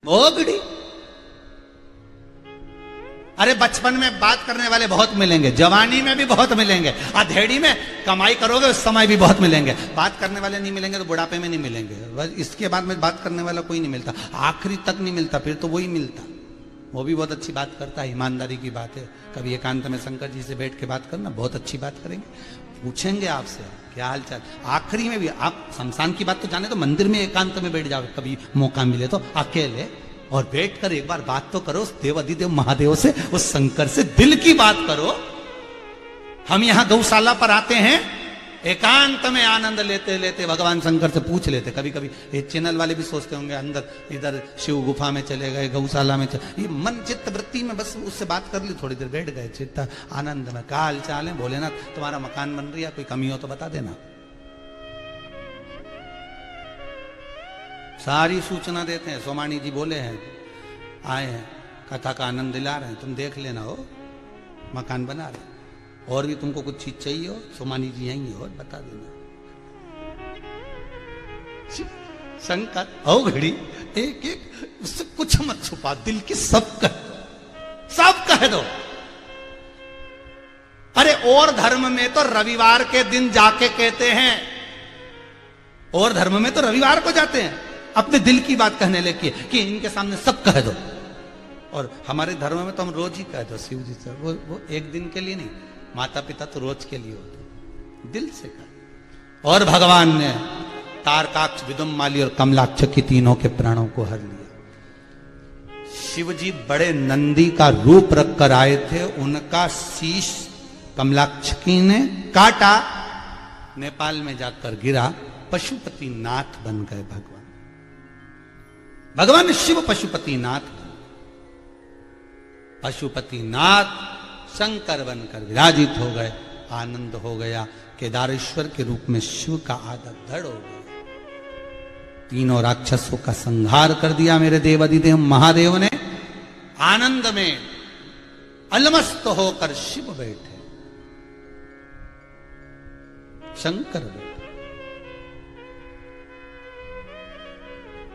मोगड़ी। अरे बचपन में बात करने वाले बहुत मिलेंगे, जवानी में भी बहुत मिलेंगे, अधेड़ी में कमाई करोगे उस समय भी बहुत मिलेंगे। बात करने वाले नहीं मिलेंगे तो बुढ़ापे में नहीं मिलेंगे, बस इसके बाद में बात करने वाला कोई नहीं मिलता, आखिरी तक नहीं मिलता, फिर तो वही मिलता। वो भी बहुत अच्छी बात करता है, ईमानदारी की बात है। कभी एकांत में शंकर जी से बैठ के बात करना, बहुत अच्छी बात करेंगे, पूछेंगे आपसे क्या हाल चाल। आखिरी में भी आप शमशान की बात तो जाने, तो मंदिर में एकांत में बैठ जाओ कभी मौका मिले तो अकेले, और बैठकर एक बार बात तो करो उस देव अधिदेव महादेव से, उस शंकर से दिल की बात करो। हम यहां गौशाला पर आते हैं, एकांत में आनंद लेते लेते भगवान शंकर से पूछ लेते। कभी कभी ये चैनल वाले भी सोचते होंगे अंदर इधर शिव गुफा में चले गए, गौशाला में ये मन चित्त वृत्ति में बस उससे बात कर ली, थोड़ी देर बैठ गए चित्त आनंद में। क्या हाल चाल है भोलेनाथ, तुम्हारा मकान बन रही है, कोई कमी हो तो बता देना। सारी सूचना देते हैं। सोमानी जी बोले हैं, आए हैं, कथा का आनंद दिला रहे हैं, तुम देख लेना, हो मकान बना रहे। और भी तुमको कुछ चीज चाहिए हो, सोमानी जी यहीं हो, बता देना। शंकर ओ घड़ी एक एक उससे कुछ मत छुपा, दिल की सब कह दो। अरे और धर्म में तो रविवार के दिन जाके कहते हैं, और धर्म में तो रविवार को जाते हैं अपने दिल की बात कहने लेके कि इनके सामने सब कह दो। और हमारे धर्म में तो हम रोज ही कह दो शिव जी से, वो एक दिन के लिए नहीं, माता पिता तो रोज के लिए होते, दिल से कह। और भगवान ने तारकाक्ष, विदुम्माली और कमलाक्ष की तीनों के प्राणों को हर लिया। शिव जी बड़े नंदी का रूप रखकर आए थे, उनका शीश कमलाक्षकी ने काटा, नेपाल में जाकर गिरा, पशुपति नाथ बन गए भगवान। भगवान शिव पशुपति नाथ, पशुपति नाथ शंकर बनकर विराजित हो गए। आनंद हो गया, केदारेश्वर के रूप में शिव का आदर धड़ हो गया। तीनों राक्षसों का संहार कर दिया मेरे देवाधिदेव महादेव ने। आनंद में अलमस्त होकर शिव बैठे, शंकर बैठे।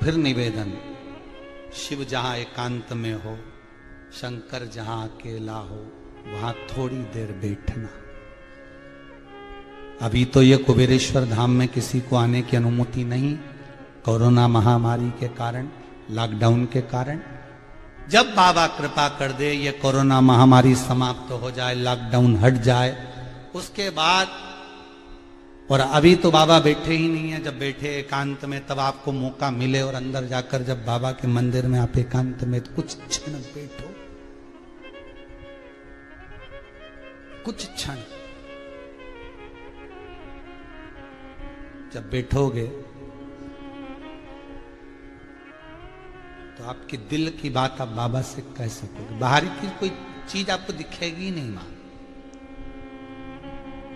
फिर निवेदन, शिव जहां एकांत में हो, शंकर जहां अकेला हो, वहां थोड़ी देर बैठना। अभी तो ये कुबेरेश्वर धाम में किसी को आने की अनुमति नहीं, कोरोना महामारी के कारण, लॉकडाउन के कारण। जब बाबा कृपा कर दे, ये कोरोना महामारी समाप्त हो जाए, लॉकडाउन हट जाए, उसके बाद, और अभी तो बाबा बैठे ही नहीं है, जब बैठे एकांत में तब आपको मौका मिले, और अंदर जाकर जब बाबा के मंदिर में आप एकांत में तो कुछ क्षण बैठो, कुछ क्षण जब बैठोगे तो आपके दिल की बात आप बाबा से कह सकोगे। बाहरी की कोई चीज आपको दिखेगी नहीं। मां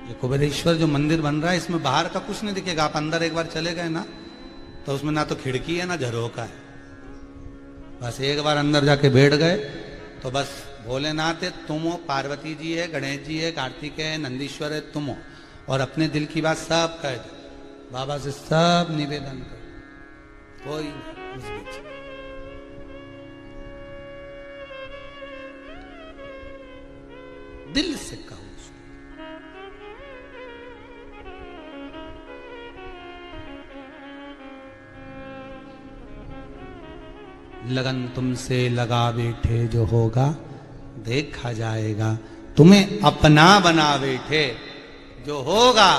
ये कुबेरेश्वर जो मंदिर बन रहा है, इसमें बाहर का कुछ नहीं दिखेगा। आप अंदर एक बार चले गए ना, तो उसमें ना तो खिड़की है ना झरोका है। बस एक बार अंदर जाके बैठ गए तो बस भोलेनाथ है, तुम हो, पार्वती जी है, गणेश जी है, कार्तिक है, नंदीश्वर है, तुम हो। और अपने दिल की बात सब कह दो, बाबा से सब निवेदन करो, कोई उस बीच दिल से कहो। लगन तुमसे लगा बैठे जो होगा देखा जाएगा, तुम्हें अपना बना बैठे जो होगा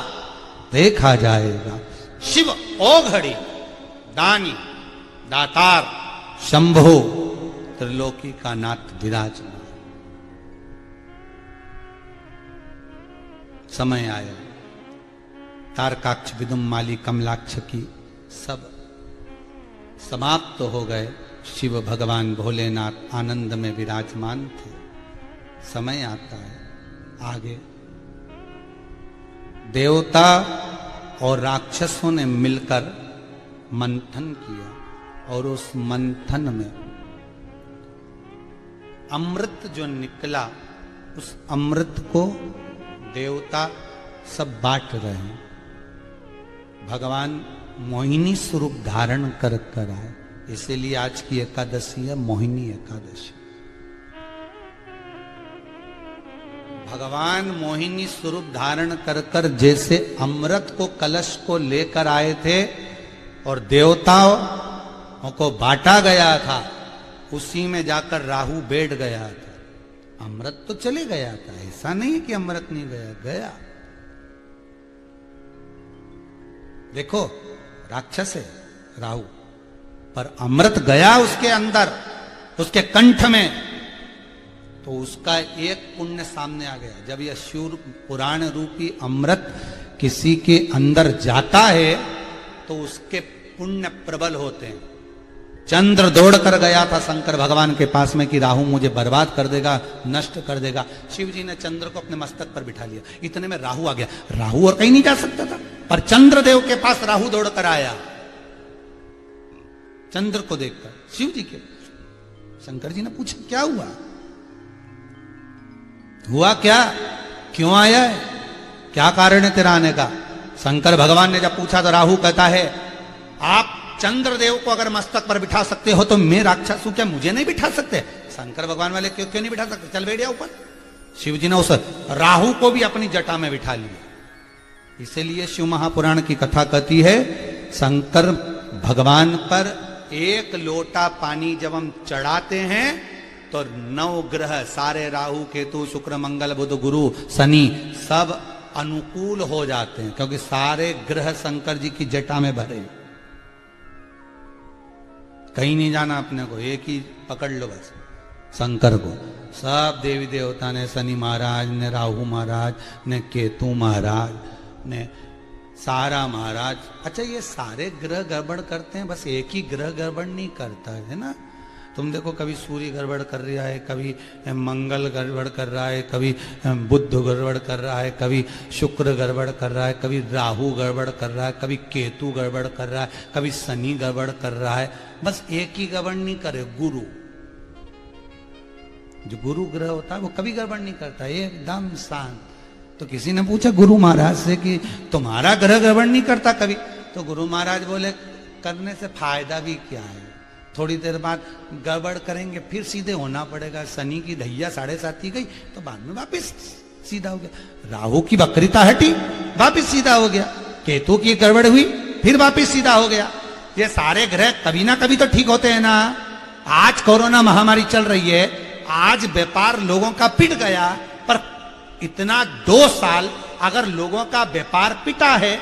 देखा जाएगा। शिव ओघड़ी, दानी, दातार, शंभो, त्रिलोकी का नाथ विराजमान। समय आया, तारकाक्ष, विदुम्माली, कमलाक्ष की सब समाप्त हो गए। शिव भगवान भोलेनाथ आनंद में विराजमान थे। समय आता है आगे, देवता और राक्षसों ने मिलकर मंथन किया, और उस मंथन में अमृत जो निकला, उस अमृत को देवता सब बांट रहे हैं। भगवान मोहिनी स्वरूप धारण कर आए, इसीलिए आज की एकादशी है मोहिनी एकादशी। भगवान मोहिनी स्वरूप धारण कर कर जैसे अमृत को कलश को लेकर आए थे और देवताओं को बांटा गया था, उसी में जाकर राहु बैठ गया था। अमृत तो चले गया था, ऐसा नहीं कि अमृत नहीं गया, गया। देखो राक्षस है राहु, पर अमृत गया उसके अंदर, उसके कंठ में, तो उसका एक पुण्य सामने आ गया। जब यह शिव पुराण रूपी अमृत किसी के अंदर जाता है तो उसके पुण्य प्रबल होते हैं। चंद्र दौड़ कर गया था शंकर भगवान के पास में कि राहु मुझे बर्बाद कर देगा, नष्ट कर देगा। शिव जी ने चंद्र को अपने मस्तक पर बिठा लिया, इतने में राहु आ गया। राहु और कहीं नहीं जा सकता था, पर चंद्रदेव के पास राहु दौड़ कर आया। चंद्र को देखकर शिव जी के, शंकर जी ने पूछा क्या हुआ, हुआ क्या, क्यों आया है, क्या कारण है तेरा आने का। शंकर भगवान ने जब पूछा तो राहु कहता है आप चंद्रदेव को अगर मस्तक पर बिठा सकते हो तो मैं राक्षस हूं क्या, मुझे नहीं बिठा सकते। शंकर भगवान वाले क्यों नहीं बिठा सकते, चल बैठ जा ऊपर। शिव जी ने उस राहु को भी अपनी जटा में बिठा लिया। इसलिए शिव महापुराण की कथा कहती है शंकर भगवान पर एक लोटा पानी जब हम चढ़ाते हैं तो 9 ग्रह सारे राहु केतु शुक्र मंगल बुध गुरु शनि सब अनुकूल हो जाते हैं, क्योंकि सारे ग्रह शंकर जी की जटा में भरे। कहीं नहीं जाना अपने को, एक ही पकड़ लो बस शंकर को। सब देवी देवता ने, शनि महाराज ने, राहु महाराज ने, केतु महाराज ने, सारा महाराज। अच्छा ये सारे ग्रह गड़बड़ करते हैं, बस एक ही ग्रह गड़बड़ नहीं करता है ना। तुम देखो कभी सूर्य गड़बड़ कर रहा है, कभी मंगल गड़बड़ कर रहा है, कभी बुध गड़बड़ कर रहा है, कभी शुक्र गड़बड़ कर रहा है, कभी राहु गड़बड़ कर रहा है, कभी केतु गड़बड़ कर रहा है, कभी शनि गड़बड़ कर रहा है। बस एक ही गड़बड़ नहीं करे, गुरु। जो गुरु ग्रह होता है वो कभी गड़बड़ नहीं करता, एकदम शांत। तो किसी ने पूछा गुरु महाराज से कि तुम्हारा ग्रह गड़बड़ नहीं करता कभी, तो गुरु महाराज बोले करने से फायदा भी क्या है, थोड़ी देर बाद गड़बड़ करेंगे फिर सीधे होना पड़ेगा। शनि की ढैया 7:30 की गई तो बाद में वापस सीधा हो गया। राहु की वक्रिता हटी, वापस सीधा हो गया। केतु की गड़बड़ हुई, फिर वापस सीधा हो गया। ये सारे ग्रह कभी ना कभी तो ठीक होते हैं ना। आज कोरोना महामारी चल रही है, आज व्यापार लोगों का पिट गया, पर इतना 2 साल अगर लोगों का व्यापार पिटा है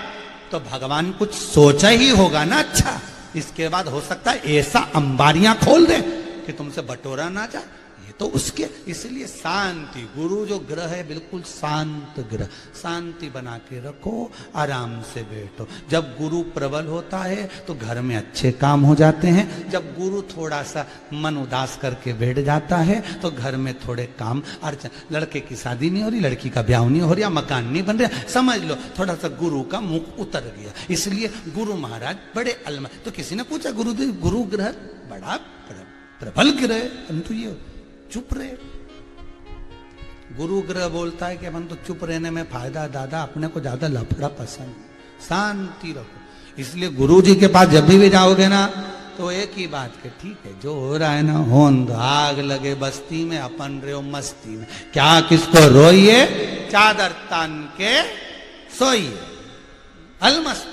तो भगवान कुछ सोचा ही होगा ना अच्छा। इसके बाद हो सकता है ऐसा अंबारियां खोल दे कि तुमसे बटोरा ना जाए, ये तो उसके। इसलिए शांति, गुरु जो ग्रह है बिल्कुल शांत ग्रह, शांति बना के रखो, आराम से बैठो। जब गुरु प्रबल होता है तो घर में अच्छे काम हो जाते हैं। जब गुरु थोड़ा सा मन उदास करके बैठ जाता है तो घर में थोड़े काम अर्चन, लड़के की शादी नहीं हो रही, लड़की का ब्याह नहीं हो रहा, मकान नहीं बन रहा, समझ लो थोड़ा सा गुरु का मुख उतर गया। इसलिए गुरु महाराज बड़े अलम। तो किसी ने पूछा गुरुदेव गुरु ग्रह बड़ा प्रबल ग्रह, परंतु ये चुप रहे। गुरु ग्रह बोलता है कि अपन तो चुप रहने में फायदा, दादा अपने को ज्यादा लफड़ा पसंद, शांति रखो। इसलिए गुरु जी के पास जब भी जाओगे ना तो एक ही बात के ठीक है जो हो रहा है ना होन दो, आग लगे बस्ती में अपन रहो मस्ती में, क्या किसको रोइए, चादर तान के सोइए, अलमस्त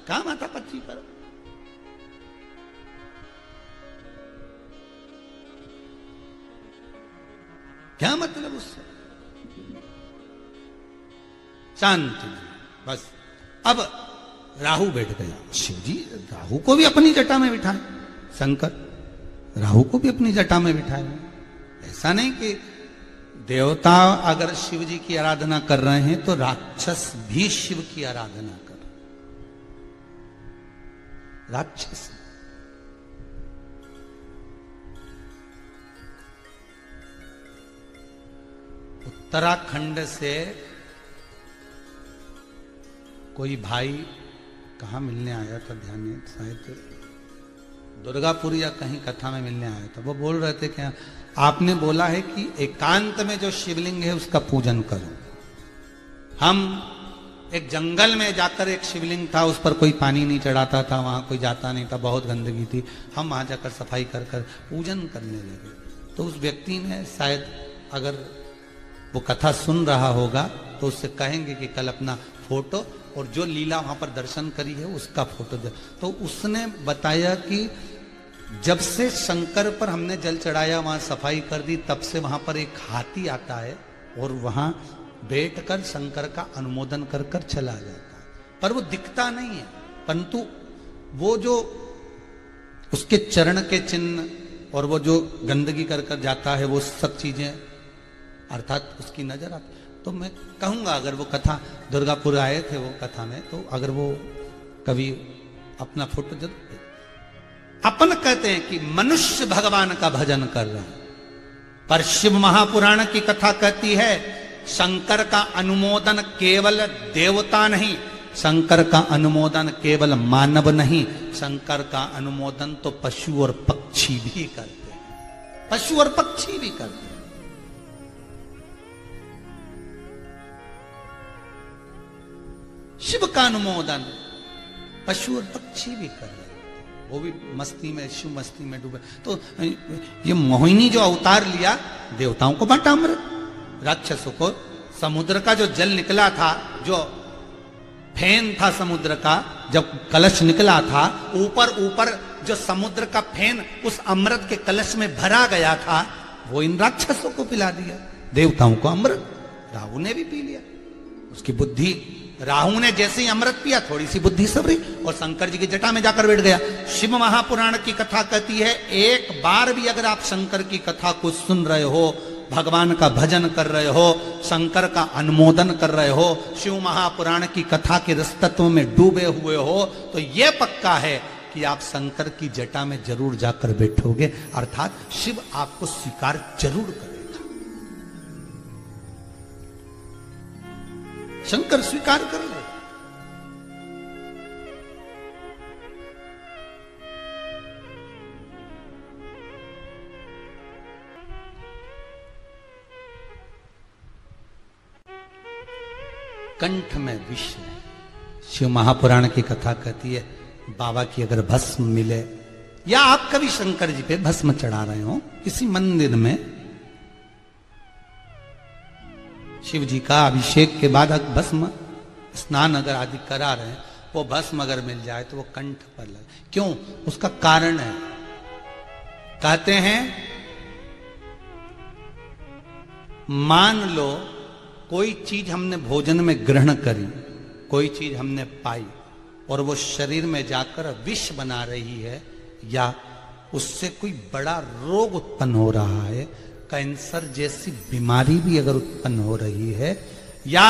क्या माथा पच्ची करो। क्या मतलब उससे, शांति बस। अब राहु बैठ गया, शिव जी राहु को भी अपनी जटा में बिठाए, शंकर राहु को भी अपनी जटा में बिठाए। ऐसा नहीं कि देवता अगर शिव जी की आराधना कर रहे हैं तो राक्षस भी शिव की आराधना कर, राक्षस। उत्तराखंड से कोई भाई कहाँ मिलने आया था, ध्यान नहीं, शायद दुर्गापुर या कहीं कथा में मिलने आया था। वो बोल रहे थे कि आपने बोला है कि एकांत में जो शिवलिंग है उसका पूजन करो। हम एक जंगल में जाकर एक शिवलिंग था, उस पर कोई पानी नहीं चढ़ाता था, वहां कोई जाता नहीं था, बहुत गंदगी थी। हम वहां जाकर सफाई कर कर पूजन करने लगे। तो उस व्यक्ति ने शायद, अगर वो कथा सुन रहा होगा तो उससे कहेंगे कि कल अपना फोटो और जो लीला वहां पर दर्शन करी है उसका फोटो दे। तो उसने बताया कि जब से शंकर पर हमने जल चढ़ाया, वहां सफाई कर दी, तब से वहां पर एक हाथी आता है और वहां बैठकर शंकर का अनुमोदन कर कर चला जाता है। पर वो दिखता नहीं है, परंतु वो जो उसके चरण के चिन्ह और वो जो गंदगी कर कर जाता है, वो सब चीजें अर्थात उसकी नजर आती। तो मैं कहूंगा, अगर वो कथा, दुर्गापुर आए थे वो कथा में, तो अगर वो कभी अपना फोटो जरूर, अपन कहते हैं कि मनुष्य भगवान का भजन कर रहा है, पर शिव महापुराण की कथा कहती है शंकर का अनुमोदन केवल देवता नहीं, शंकर का अनुमोदन केवल मानव नहीं, शंकर का अनुमोदन तो पशु और पक्षी भी करते हैं, पशु और पक्षी भी करते हैं। शिव का अनुमोदन पशु और पक्षी भी कर रहे हैं, वो भी मस्ती में, शिव मस्ती में डूबे। तो ये मोहिनी जो अवतार लिया, देवताओं को बांटा अमृत, राक्षसों को। समुद्र का जो जल निकला था, जो फेन था समुद्र का, जब कलश निकला था, ऊपर ऊपर जो समुद्र का फेन उस अमृत के कलश में भरा गया था, वो इन राक्षसों को पिला दिया। देवताओं को अमृत, राहु ने भी पी लिया। उसकी बुद्धि, राहु ने जैसे ही अमृत पिया, थोड़ी सी बुद्धि सबरी और शंकर जी की जटा में जाकर बैठ गया। शिव महापुराण की कथा कहती है, एक बार भी अगर आप शंकर की कथा को सुन रहे हो, भगवान का भजन कर रहे हो, शंकर का अनुमोदन कर रहे हो, शिव महापुराण की कथा के रसतत्व में डूबे हुए हो, तो यह पक्का है कि आप शंकर की जटा में जरूर जाकर बैठोगे, अर्थात शिव आपको स्वीकार जरूर करेगा। शंकर स्वीकार कर ले। कंठ में विष है। शिव महापुराण की कथा कहती है, बाबा की अगर भस्म मिले, या आप कभी शंकर जी पे भस्म चढ़ा रहे हो किसी मंदिर में, शिव जी का अभिषेक के बाद भस्म स्नान अगर आदि करा रहे हैं, वो भस्म अगर मिल जाए तो वो कंठ पर लगे। क्यों? उसका कारण है, कहते हैं मान लो कोई चीज हमने भोजन में ग्रहण करी, कोई चीज हमने पाई और वो शरीर में जाकर विष बना रही है, या उससे कोई बड़ा रोग उत्पन्न हो रहा है, कैंसर जैसी बीमारी भी अगर उत्पन्न हो रही है, या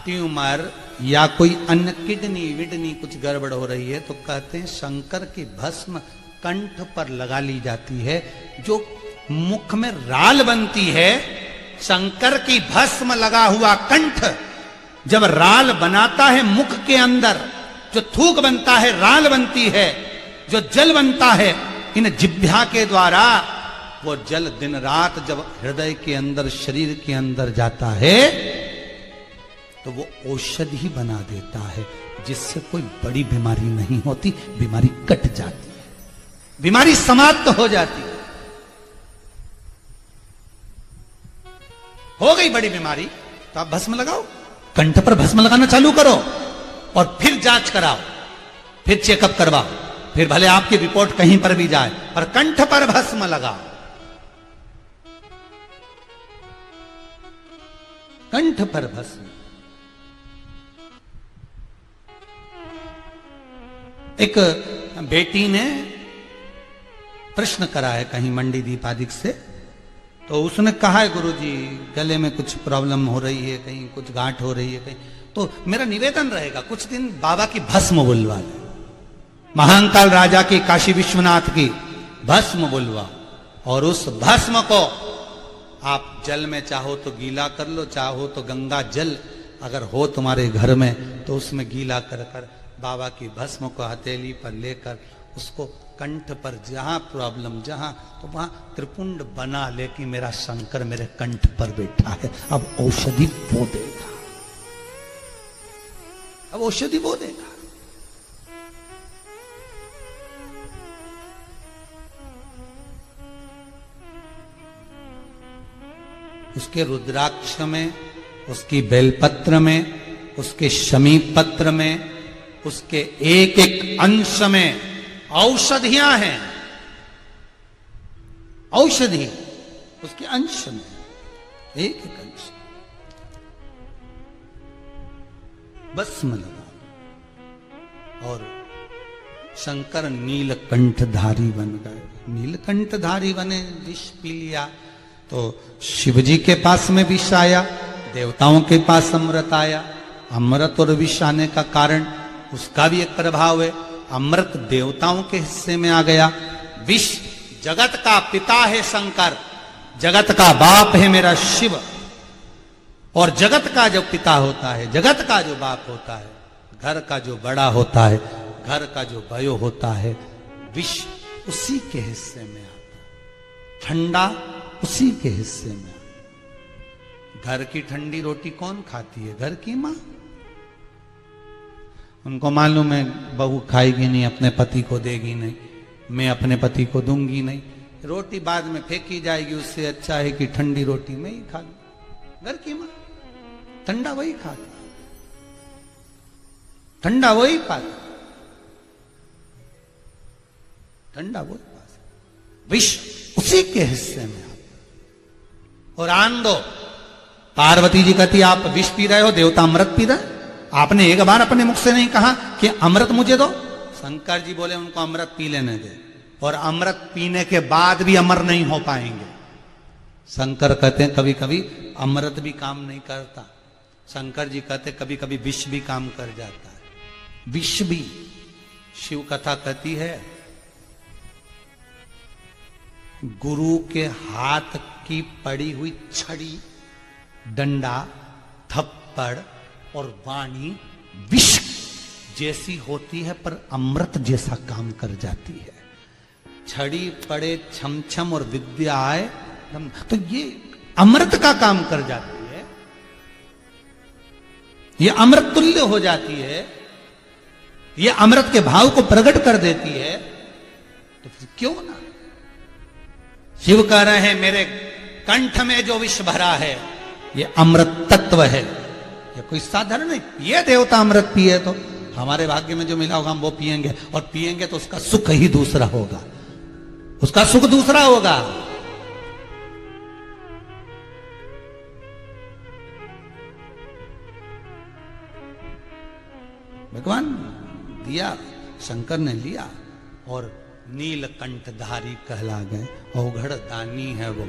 ट्यूमर या कोई अन्य किडनी विडनी कुछ गड़बड़ हो रही है, तो कहते हैं शंकर की भस्म कंठ पर लगा ली जाती है। जो मुख में राल बनती है, शंकर की भस्म लगा हुआ कंठ जब राल बनाता है मुख के अंदर, जो थूक बनता है राल बनती है, जो जल बनता है इन जिह्वा के द्वारा, वो जल दिन रात जब हृदय के अंदर, शरीर के अंदर जाता है, तो वो औषधि बना देता है, जिससे कोई बड़ी बीमारी नहीं होती, बीमारी कट जाती है, बीमारी समाप्त हो जाती है। हो गई बड़ी बीमारी तो आप भस्म लगाओ, कंठ पर भस्म लगाना चालू करो और फिर जांच कराओ, फिर चेकअप करवाओ, फिर भले आपकी रिपोर्ट कहीं पर भी जाए, पर कंठ पर भस्म लगाओ, कंठ पर भस्म। एक बेटी ने प्रश्न करा है कहीं मंडी दीपादिक से, तो उसने कहा है गुरुजी गले में कुछ प्रॉब्लम हो रही है, कहीं कुछ गांठ हो रही है कहीं, तो मेरा निवेदन रहेगा कुछ दिन बाबा की भस्म बुलवा ले, महाकाल राजा की, काशी विश्वनाथ की भस्म बुलवा, और उस भस्म को आप जल में चाहो तो गीला कर लो, चाहो तो गंगा जल अगर हो तुम्हारे घर में तो उसमें गीला कर कर बाबा की भस्म को हथेली पर लेकर उसको कंठ पर जहां प्रॉब्लम जहां, तो वहां त्रिपुंड बना ले कि मेरा शंकर मेरे कंठ पर बैठा है, अब औषधि वो देगा। अब औषधि वो देगा। उसके रुद्राक्ष में, उसकी बेलपत्र में, उसके शमी पत्र में, उसके एक एक अंश में औषधियां हैं। औषधि उसके अंश में, एक एक अंश। भस्म लगा और शंकर नीलकंठधारी बन गए। नीलकंठधारी बने, विष पी लिया तो शिवजी के पास में विष आया, देवताओं के पास अमृत आया। अमृत और विष आने का कारण उसका भी एक प्रभाव है। अमृत देवताओं के हिस्से में आ गया, विष जगत का पिता है शंकर, जगत का बाप है मेरा शिव। और जगत का जो पिता होता है, जगत का जो बाप होता है, घर का जो बड़ा होता है, घर का जो भयो होता है, विष उसी के हिस्से में आता है, ठंडा उसी के हिस्से में आता है। घर की ठंडी रोटी कौन खाती है? घर की मां। उनको मालूम है बहू खाएगी नहीं, अपने पति को देगी नहीं, मैं अपने पति को दूंगी नहीं, रोटी बाद में फेंकी जाएगी, उससे अच्छा है कि ठंडी रोटी मैं ही खा लूं। घर की मां ठंडा वही खाती, ठंडा वही पाती, ठंडा वही पाती। विष उसी के हिस्से में आता। और आन दो, पार्वती जी कहती आप विष पी रहे हो, देवता अमृत पी रहे। आपने एक बार अपने मुख से नहीं कहा कि अमृत मुझे दो। शंकर जी बोले उनको अमृत पी लेने दे, और अमृत पीने के बाद भी अमर नहीं हो पाएंगे। शंकर कहते हैं कभी कभी अमृत भी काम नहीं करता। शंकर जी कहते कभी कभी विष भी काम कर जाता है। विष भी, शिव कथा कहती है गुरु के हाथ की पड़ी हुई छड़ी, डंडा, थप्पड़ और वाणी विष जैसी होती है पर अमृत जैसा काम कर जाती है। छड़ी पड़े छमछम और विद्या आए तो ये अमृत का काम कर जाती है, ये अमृत तुल्य हो जाती है, ये अमृत के भाव को प्रकट कर देती है। तो फिर क्यों ना शिव कह रहे हैं मेरे कंठ में जो विष भरा है ये अमृत तत्व है, ये कोई साधारण नहीं। ये देवता अमृत पिए तो हमारे भाग्य में जो मिला होगा हम वो पिएंगे, और पिएंगे तो उसका सुख ही दूसरा होगा, उसका सुख दूसरा होगा। भगवान दिया, शंकर ने लिया और नीलकंठधारी कहला गए। औघड़ दानी है वो।